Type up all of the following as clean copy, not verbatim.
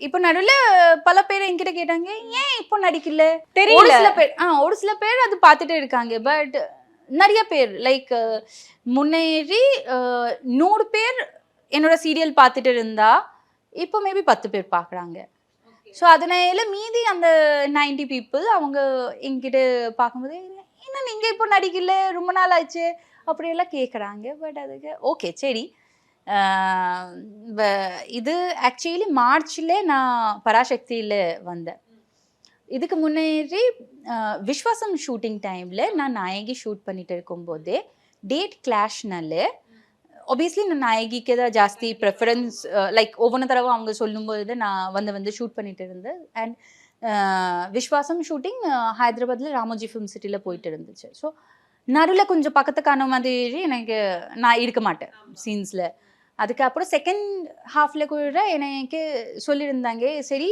இப்போ நடுவில் பல பேர் என்கிட்ட கேட்டாங்க ஏன் இப்போ நடிக்கல தெரியல. ஒரு சில பேர் அது பார்த்துட்டு இருக்காங்க. பட் நிறைய பேர் லைக் முன்னேறி 100 பேர் என்னோட சீரியல் பார்த்துட்டு இருந்தா இப்போ மேபி 10 பேர் பார்க்குறாங்க. ஸோ அதனால மீதி அந்த 90 பீப்புள் அவங்க என்கிட்ட பார்க்கும்போது என்ன நீங்கள் இப்போ நடிக்கல ரொம்ப நாள் ஆச்சு அப்படியெல்லாம் கேட்குறாங்க. பட் அதுக்கு ஓகே சரி. இது ஆக்சுவலி மார்ச்ல நான் பராசக்தியில் வந்தேன். இதுக்கு முன்னேறி விஸ்வாசம் ஷூட்டிங் டைமில் நான் நாயகி ஷூட் பண்ணிட்டு இருக்கும்போதே டேட் கிளாஷ்னால ஒபியஸ்லி நான் நாயகிக்கு தான் ஜாஸ்தி ப்ரெஃபரன்ஸ் லைக் ஒவ்வொரு தடவை அவங்க சொல்லும்போது நான் வந்து ஷூட் பண்ணிட்டு இருந்தேன். அண்ட் விஸ்வாசம் ஷூட்டிங் ஹைதராபாத்தில் ராமோஜி ஃபிலிம் சிட்டியில் போயிட்டு இருந்துச்சு. ஸோ நடுவில் கொஞ்சம் பக்கத்துக்கான மாதிரி எனக்கு நான் இருக்க மாட்டேன் சீன்ஸில். அதுக்கப்புறம் செகண்ட் ஹாஃபில் கூட எனக்கு சொல்லியிருந்தாங்க சரி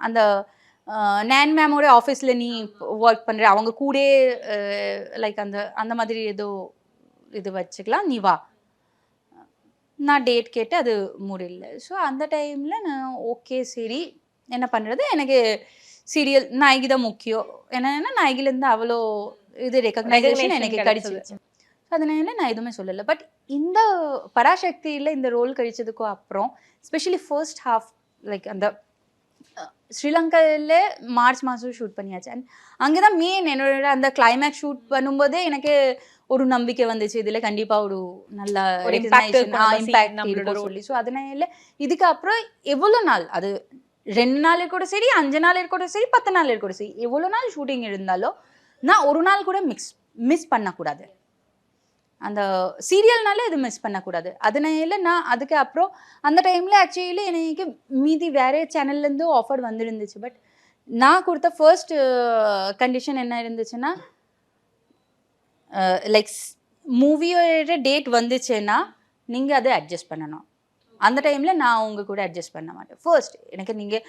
அந்த நேன் மேமோட ஆஃபீஸில் நீ ஒர்க் பண்ணுற அவங்க கூட லைக் அந்த மாதிரி ஏதோ இது வச்சுக்கலாம் நீ வா. நான் டேட் கேட்டு அது முடியல. ஸோ அந்த டைமில் நான் ஓகே சரி என்ன பண்ணுறது எனக்கு சீரியல் நாயகி தான் முக்கியம். என்னன்னா நாயகிலேருந்து அவ்வளோ இது ரெக்கக்னைசேஷன் எனக்கு கிடைச்சிச்சு. அதனால நான் எதுவுமே சொல்லலை. பட் இந்த பராசக்தியில் இந்த ரோல் கழிச்சதுக்கும் அப்புறம் ஸ்பெஷலி ஃபர்ஸ்ட் ஹாஃப் லைக் அந்த ஸ்ரீலங்காவில் மார்ச் மாதம் ஷூட் பண்ணியாச்சு. அண்ட் அங்கே தான் மெயின் என்னோட அந்த கிளைமேக்ஸ் ஷூட் பண்ணும்போதே எனக்கு ஒரு நம்பிக்கை வந்துச்சு இதில் கண்டிப்பாக ஒரு நல்ல இம்பாக்ட் சொல்லி. ஸோ அதனால இதுக்கு அப்புறம் எவ்வளோ நாள் அது 2 நாள் கூட சரி 5 நாள் கூட சரி 10 நாள் கூட சரி எவ்வளோ நாள் ஷூட்டிங் இருந்தாலும் நான் ஒரு நாள் கூட மிஸ் பண்ணக்கூடாது. அந்த சீரியல்னால இது மிஸ் பண்ணக்கூடாது. அதனால நான் அதுக்கு அப்புறம் அந்த டைமில் ஆக்சுவலி எனக்கு மீதி வேறு சேனல்லேருந்து ஆஃபர் வந்துருந்துச்சு. பட் நான் கொடுத்த ஃபர்ஸ்ட் கண்டிஷன் என்ன இருந்துச்சுன்னா லைக் மூவியோட டேட் வந்துச்சுன்னா நீங்கள் அதை அட்ஜஸ்ட் பண்ணணும். அந்த டைமில் நான் உங்கள் கூட அட்ஜஸ்ட் பண்ண மாட்டேன். ஃபர்ஸ்ட் எனக்கு நீங்கள்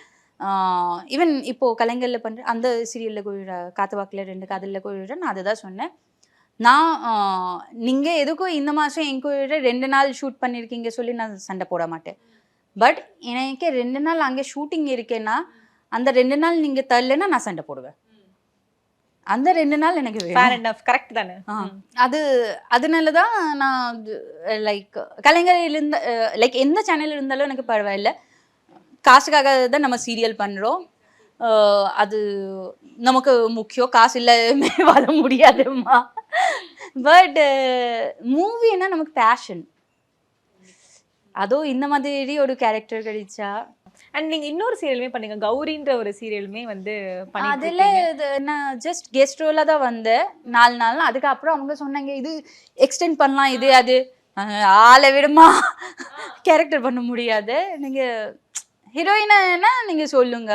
ஈவன் இப்போது கலைஞரில் பண்ணுற அந்த சீரியலில் கூட காத்துவாக்கில் 2 காதலில் கூட நான் அதை தான் சொன்னேன். நான் நீங்கள் எதுக்கும் இந்த மாதம் என் கூட 2 நாள் ஷூட் பண்ணியிருக்கீங்க சொல்லி நான் சண்டை போட மாட்டேன். பட் எனக்கு 2 நாள் அங்கே ஷூட்டிங் இருக்கேன்னா அந்த 2 நாள் நீங்கள் தரலைன்னா நான் சண்டை போடுவேன். அந்த 2 நாள் எனக்கு கரெக்ட் தானே. அதனால தான் நான் லைக் கலைஞரில் இருந்த லைக் எந்த சேனல் இருந்தாலும் எனக்கு பரவாயில்ல. காசுக்காக தான் நம்ம சீரியல் பண்ணுறோம். அது நமக்கு முக்கியம். காசு இல்லாம வாழ முடியாதும்மா. பட் மூவின்னா நமக்கு பேஷன். அதுவும் இந்த மாதிரி ஒரு கேரக்டர் கிடைச்சா. அண்ட் நீங்கள் இன்னொரு சீரியலுமே பண்ணீங்க கௌரின்ற ஒரு சீரியலுமே வந்து அதில் நான் ஜஸ்ட் கெஸ்ட் ரோலாக தான் வந்தேன் 4 நாள். அதுக்கப்புறம் அவங்க சொன்னாங்க இது எக்ஸ்டெண்ட் பண்ணலாம் இது அது ஆளை விடுமா கேரக்டர் பண்ண முடியாது நீங்கள் ஹீரோயினா நீங்கள் சொல்லுங்க